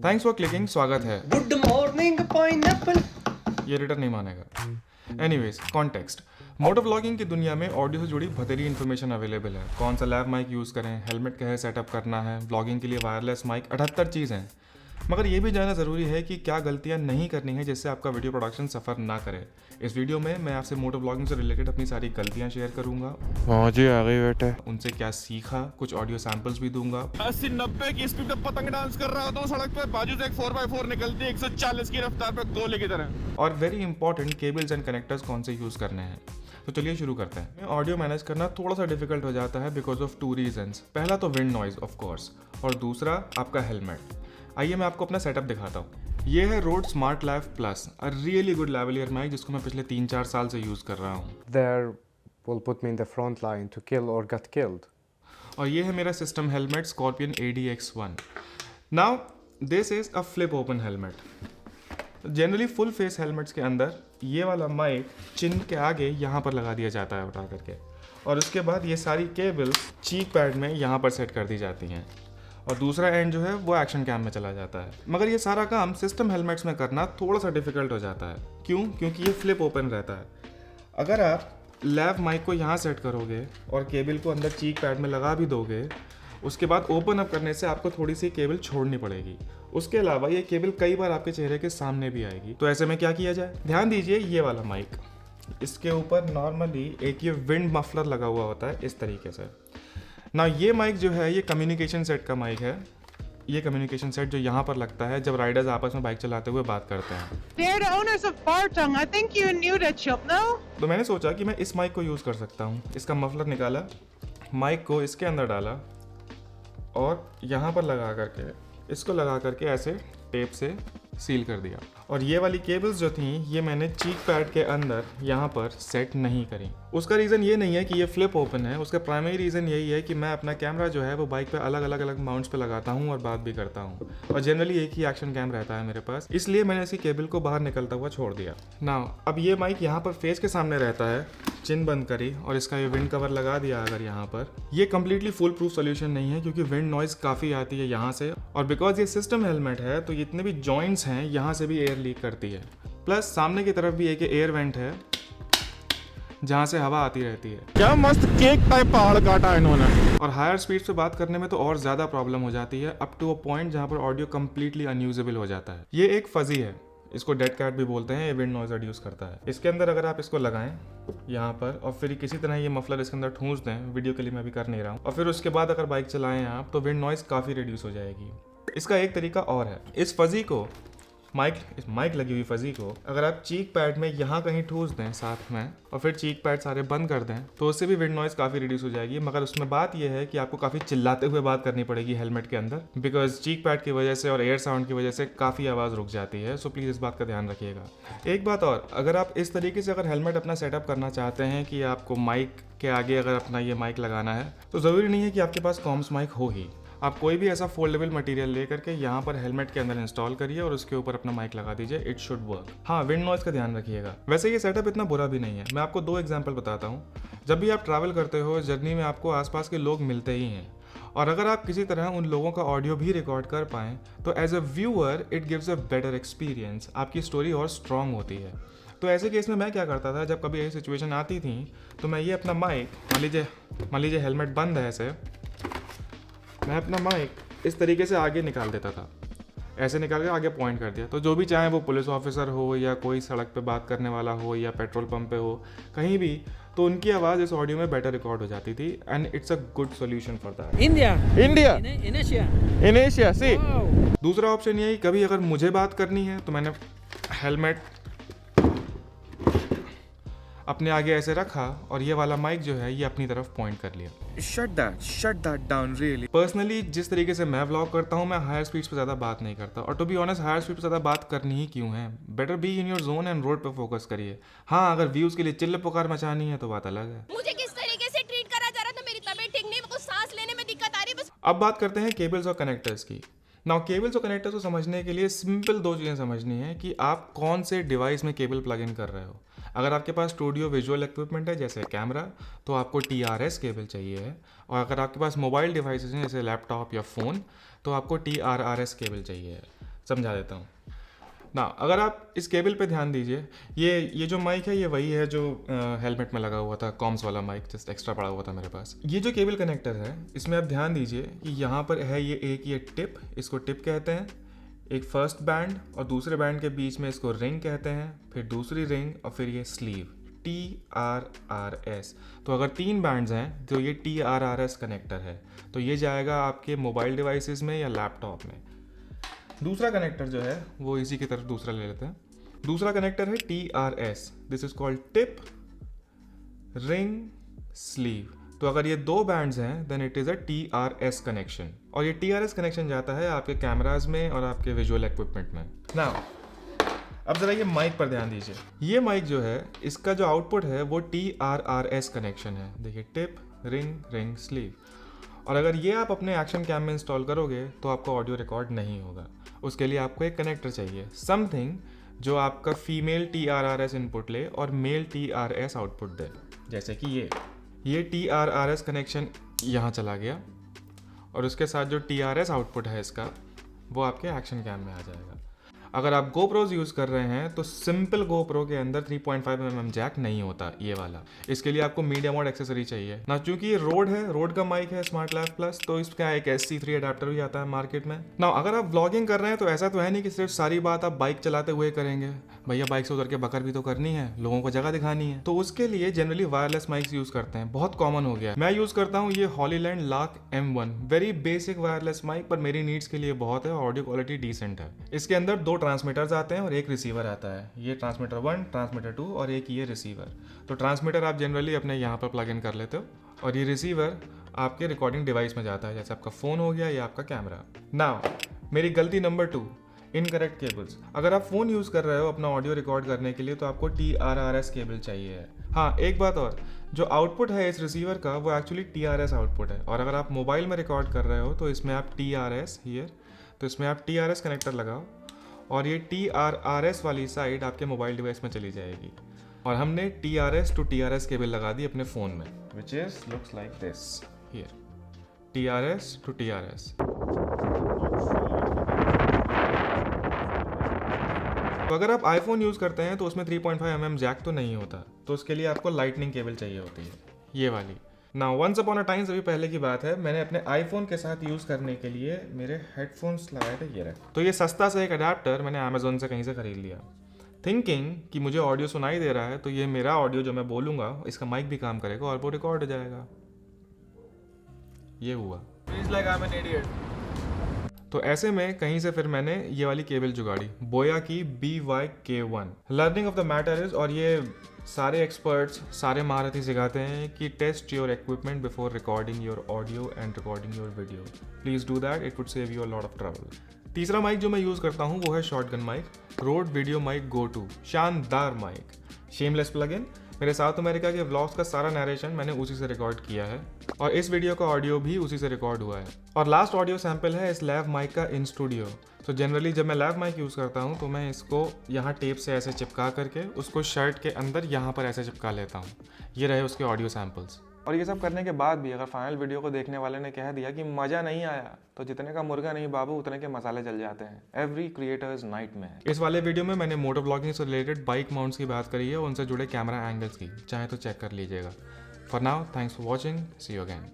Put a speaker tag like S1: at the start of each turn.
S1: Thanks for clicking, स्वागत है।
S2: Good morning pineapple.
S1: ये रिटर्न नहीं मानेगा। Anyways, context. मोटो व्लॉगिंग की दुनिया में ऑडियो से जुड़ी बथेरी इन्फॉर्मेशन अवेलेबल है। कौन सा लैब माइक यूज़ करें, हेलमेट कैसे सेटअप करना है, व्लॉगिंग के लिए वायरलेस माइक, 78 चीज़ें हैं। मगर ये भी जानना ज़रूरी है कि क्या गलतियाँ नहीं करनी है जिससे आपका वीडियो प्रोडक्शन सफ़र ना करे। इस वीडियो में मैं आपसे मोटो व्लॉगिंग से रिलेटेड अपनी सारी गलतियाँ शेयर करूँगा,
S3: हाँ जी आ गई बेटे।
S1: उनसे क्या सीखा, कुछ ऑडियो सैम्पल्स भी दूंगा
S3: 80-90 की स्पीड पे पतंग डांस कर रहा होता हूँ सड़क पे, बाजू से एक 4x4 निकलती है 140 की रफ्तार पे गोले की तरह।
S1: और very important cables and connectors कौन से यूज़ करने हैं। तो चलिए शुरू करते हैं। ऑडियो मैनेज करना थोड़ा सा डिफिकल्ट हो जाता है बिकॉज ऑफ 2 रीजंस। पहला तो विंड नॉइज ऑफ कोर्स, और दूसरा आपका हेलमेट। आइए मैं आपको अपना सेटअप दिखाता हूँ। ये है Rode smart life plus, a really good lavalier mic जिसको मैं पिछले 3-4 साल से यूज़ कर रहा हूँ।
S4: There will put me in the front line to kill or get killed.
S1: और ये है मेरा system helmet scorpion ADX1। Now this is a flip open helmet. Generally full face helmets के अंदर ये वाला माइक चिन के आगे यहाँ पर लगा दिया जाता है उठा करके, और उसके बाद ये सारी केबल्स चीक पैड में यहाँ पर सेट कर दी जाती हैं, और दूसरा एंड जो है वो एक्शन कैम में चला जाता है। मगर ये सारा काम सिस्टम हेलमेट्स में करना थोड़ा सा डिफिकल्ट हो जाता है। क्यों? क्योंकि ये फ्लिप ओपन रहता है। अगर आप लैब माइक को यहाँ सेट करोगे और केबल को अंदर चीक पैड में लगा भी दोगे, उसके बाद ओपन अप करने से आपको थोड़ी सी केबल छोड़नी पड़ेगी। उसके अलावा ये केबल कई बार आपके चेहरे के सामने भी आएगी। तो ऐसे में क्या किया जाए? ध्यान दीजिए, ये वाला माइक, इसके ऊपर नॉर्मली एक ये विंड मफलर लगा हुआ होता है इस तरीके से ना। ये माइक जो है ये कम्युनिकेशन सेट का माइक है। ये कम्युनिकेशन सेट जो यहाँ पर लगता है जब राइडर्स आपस में बाइक चलाते हुए बात करते हैं।
S5: They're the owners of Bartong. I think you knew that shop, no?
S1: तो मैंने सोचा कि मैं इस माइक को यूज़ कर सकता हूँ। इसका मफलर निकाला, माइक को इसके अंदर डाला और यहाँ पर लगा करके इसको लगा करके ऐसे टेप से सील कर दिया। और ये वाली केबल्स जो थी ये मैंने चीक पैड के अंदर यहाँ पर सेट नहीं करी। उसका रीज़न ये नहीं है कि ये फ्लिप ओपन है, उसका प्राइमरी रीज़न यही है कि मैं अपना कैमरा जो है वो बाइक पे अलग माउंट्स पे लगाता हूँ और बात भी करता हूँ, और जनरली एक ही एक्शन कैम रहता है मेरे पास, इसलिए मैंने इसी केबल को बाहर निकलता हुआ छोड़ दिया ना। अब ये माइक यहाँ पर फेस के सामने रहता है, चिन बंद करी और इसका ये विंड कवर लगा दिया। अगर यहाँ पर ये कम्प्लीटली फुल प्रूफ सोल्यूशन नहीं है क्योंकि विंड नॉइज काफ़ी आती है यहाँ से, और बिकॉज ये सिस्टम हेलमेट है तो जितने भी जॉइंट्स हैं यहाँ से भी एयर लीक करती है। प्लस सामने की तरफ भी एक एयर वेंट है जहाँ से हवा आती रहती है।
S3: क्या मस्त केक टाइप पहाड़ काटा इन्होंने।
S1: और हायर स्पीड से बात करने में तो और ज़्यादा प्रॉब्लम हो जाती है, अप टू अ पॉइंट जहाँ पर ऑडियो कम्प्लीटली अनयूजेबल हो जाता है। ये एक फजी है, इसको डेड कैट भी बोलते हैं, ये विंड नॉइज रिड्यूस करता है। इसके अंदर अगर आप इसको लगाएं यहाँ पर और फिर किसी तरह ये मफलर इसके अंदर ठूंस दें, वीडियो के लिए मैं भी कर नहीं रहा हूँ, और फिर उसके बाद अगर बाइक चलाएं आप तो विंड नॉइज काफ़ी रिड्यूस हो जाएगी। इसका एक तरीका और है, इस फजी को इस माइक लगी हुई फजी को अगर आप चीक पैड में यहाँ कहीं ठूस दें साथ में और फिर चीक पैड सारे बंद कर दें तो उससे भी विंड नॉइज काफ़ी रिड्यूस हो जाएगी। मगर उसमें बात यह है कि आपको काफ़ी चिल्लाते हुए बात करनी पड़ेगी हेलमेट के अंदर, बिकॉज चीक पैड की वजह से और एयर साउंड की वजह से काफ़ी आवाज़ रुक जाती है। सो प्लीज़ इस बात का ध्यान रखिएगा। एक बात और, अगर आप इस तरीके से अगर हेलमेट अपना सेटअप करना चाहते हैं कि आपको माइक के आगे अगर अपना ये माइक लगाना है तो ज़रूरी नहीं है कि आपके पास कॉम्स माइक हो ही। आप कोई भी ऐसा फोल्डेबल मटेरियल लेकर के यहाँ पर हेलमेट के अंदर इंस्टॉल करिए और उसके ऊपर अपना माइक लगा दीजिए, इट शुड वर्क। हाँ, विंड नॉइज का ध्यान रखिएगा। वैसे ये सेटअप इतना बुरा भी नहीं है। मैं आपको 2 एग्जांपल बताता हूँ। जब भी आप ट्रैवल करते हो जर्नी में आपको आसपास के लोग मिलते ही हैं, और अगर आप किसी तरह उन लोगों का ऑडियो भी रिकॉर्ड कर पाएँ तो as a viewer it gives a better experience, आपकी स्टोरी और स्ट्रॉन्ग होती है। तो ऐसे केस में मैं क्या करता था, जब कभी ऐसी सिचुएशन आती थी तो मैं ये अपना माइक, मान लीजिए हेलमेट बंद है ऐसे, मैं अपना माइक इस तरीके से आगे निकाल देता था, ऐसे निकाल के आगे पॉइंट कर दिया। तो जो भी चाहे वो पुलिस ऑफिसर हो या कोई सड़क पे बात करने वाला हो या पेट्रोल पंप पे हो, कहीं भी, तो उनकी आवाज़ इस ऑडियो में बेटर रिकॉर्ड हो जाती थी, and it's a good solution for that.
S3: India in Asia sea.
S1: दूसरा ऑप्शन ये है, कभी अगर मुझे बात करनी है तो मैंने हेलमेट अपने आगे ऐसे रखा और ये वाला माइक जो है ये अपनी तरफ पॉइंट कर लिया। Shut that down really. Personally जिस तरीके से मैं व्लॉग करता हूँ, मैं हायर स्पीड्स पे ज़्यादा बात नहीं करता, और to be honest higher speed पे ज़्यादा बात करनी ही क्यों है। Better be in your zone and road पे फोकस करिए। हाँ, अगर व्यूज़ के लिए चिल्ल पुकार मचानी है तो बात अलग है।
S6: मुझे किस तरीके से ट्रीट करा जा रहा था, मेरी तबीयत ठीक नहीं, मेरे को सांस लेने में दिक्कत आ रही है बस।
S1: अब बात करते हैं केबल्स और कनेक्टर्स की। नाउ केबल्स और कनेक्टर्स को समझने के लिए सिंपल 2 चीज़ें समझनी है कि आप कौन से डिवाइस में केबल प्लग इन कर रहे हो। अगर आपके पास स्टूडियो विजुअल इक्विपमेंट है जैसे कैमरा तो आपको TRS केबल चाहिए है, और अगर आपके पास मोबाइल डिवाइसेस हैं जैसे लैपटॉप या फ़ोन तो आपको TRRS केबल चाहिए है। समझा देता हूँ ना। अगर आप इस केबल पे ध्यान दीजिए, ये जो माइक है ये वही है जो हेलमेट में लगा हुआ था, कॉम्स वाला माइक जस्ट एक्स्ट्रा पड़ा हुआ था मेरे पास। ये जो केबल कनेक्टर है इसमें आप ध्यान दीजिए कि यहाँ पर है ये टिप, इसको टिप कहते हैं, एक फर्स्ट बैंड और दूसरे बैंड के बीच में इसको रिंग कहते हैं, फिर दूसरी रिंग और फिर ये स्लीव, TRRS। तो अगर 3 बैंड्स हैं तो ये TRRS कनेक्टर है, तो ये जाएगा आपके मोबाइल डिवाइसेस में या लैपटॉप में। दूसरा कनेक्टर जो है वो इसी की तरफ दूसरा ले लेते हैं। दूसरा कनेक्टर है TRS, this is called tip ring sleeve. तो अगर ये 2 बैंड्स हैं then it is a TRS connection, और ये TRS कनेक्शन जाता है आपके कैमराज में और आपके विजुअल इक्विपमेंट में। नाउ अब ज़रा ये माइक पर ध्यान दीजिए। ये माइक जो है इसका जो आउटपुट है वो TRRS कनेक्शन है, देखिए टिप रिंग रिंग स्लीव। और अगर ये आप अपने एक्शन कैम में इंस्टॉल करोगे तो आपका ऑडियो रिकॉर्ड नहीं होगा। उसके लिए आपको एक कनेक्टर चाहिए, समथिंग जो आपका फीमेल TRRS इनपुट ले और मेल TRS आउटपुट दे। जैसे कि ये TRRS कनेक्शन यहाँ चला गया और उसके साथ जो TRS आउटपुट है इसका वो आपके एक्शन कैम में आ जाएगा। अगर आप GoPros यूज़ कर रहे हैं तो सिंपल GoPro के अंदर 3.5mm जैक नहीं होता ये वाला, इसके लिए आपको मीडिया मोड एक्सेसरी चाहिए ना। चूंकि ये रोड का माइक है स्मार्ट लैब प्लस, तो इसका एक SC3 अडेप्टर भी आता है मार्केट में ना। अगर आप व्लॉगिंग कर रहे हैं तो ऐसा तो है नहीं कि सिर्फ सारी बात आप बाइक चलाते हुए करेंगे, भैया बाइक से उतर के बकर भी तो करनी है, लोगों को जगह दिखानी है। तो उसके लिए जनरली वायरलेस माइक्स यूज़ करते हैं, बहुत कॉमन हो गया। मैं यूज़ करता हूँ ये Hollyland Lark M1, very basic wireless mic, पर मेरी नीड्स के लिए बहुत है, ऑडियो क्वालिटी डिसेंट है। इसके अंदर 2 ट्रांसमीटर्स आते हैं और एक रिसीवर आता है, ये ट्रांसमीटर 1, ट्रांसमीटर 2 और एक ये रिसीवर। तो ट्रांसमीटर आप जनरली अपने यहाँ पर प्लग इन कर लेते हो और ये रिसीवर आपके रिकॉर्डिंग डिवाइस में जाता है, जैसे आपका फ़ोन हो गया या आपका कैमरा। नाउ मेरी गलती नंबर 2, इनकरेक्ट केबल्स। अगर आप फ़ोन यूज़ कर रहे हो अपना ऑडियो रिकॉर्ड करने के लिए तो आपको TRRS केबल चाहिए है। हाँ, एक बात और, जो आउटपुट है इस रिसीवर का वो एक्चुअली TRS आउटपुट है, और अगर आप मोबाइल में रिकॉर्ड कर रहे हो तो इसमें आप TRS हियर, तो इसमें आप TRS कनेक्टर लगाओ और ये TRRS वाली साइड आपके मोबाइल डिवाइस में चली जाएगी। और हमने TRS to TRS केबल लगा दी अपने फ़ोन में, which is looks like this here, TRS to TRS। तो अगर आप आईफोन यूज़ करते हैं तो उसमें 3.5mm जैक तो नहीं होता, तो उसके लिए आपको लाइटनिंग केबल चाहिए होती है, ये वाली। Now once upon a time, अभी पहले की बात है, मैंने अपने आईफोन के साथ यूज़ करने के लिए मेरे हेडफोन्स लगाए थे, ये रहे। तो ये सस्ता सा एक अडेप्टर मैंने अमेजोन से कहीं से ख़रीद लिया, थिंकिंग कि मुझे ऑडियो सुनाई दे रहा है तो ये मेरा ऑडियो जो मैं बोलूँगा इसका माइक भी काम करेगा और वो रिकॉर्ड हो जाएगा। ये हुआ। Like I'm an idiot. तो ऐसे में कहीं से फिर मैंने ये वाली केबल जुगाड़ी, बोया की BYK1। Learning of the matter is, और ये सारे एक्सपर्ट्स, सारे महारथी सिखाते हैं कि test your equipment before recording your audio and recording your video. Please do that, it would save you a lot of trouble. तीसरा माइक जो मैं यूज़ करता हूँ वो है shotgun mic, Rode video mic go two, शानदार mic, shameless plugin. मेरे South America के व्लॉग्स का सारा नरेशन मैंने उसी से रिकॉर्ड किया है और इस वीडियो का ऑडियो भी उसी से रिकॉर्ड हुआ है। और लास्ट ऑडियो सैंपल है इस लैव माइक का इन स्टूडियो। तो जनरली जब मैं लैव माइक यूज़ करता हूँ तो मैं इसको यहाँ टेप से ऐसे चिपका करके उसको शर्ट के अंदर यहाँ पर ऐसे चिपका लेता हूँ। ये रहे उसके ऑडियो सैंपल्स। और ये सब करने के बाद भी अगर फाइनल वीडियो को देखने वाले ने कह दिया कि मज़ा नहीं आया, तो जितने का मुर्गा नहीं बाबू उतने के मसाले जल जाते हैं। Every creators nightmare. इस वाले वीडियो में मैंने मोटर ब्लॉगिंग से रिलेटेड बाइक माउंट्स की बात करी है और उनसे जुड़े कैमरा एंगल्स की, चाहे तो चेक कर लीजिएगा। For now thanks for watching, see you again.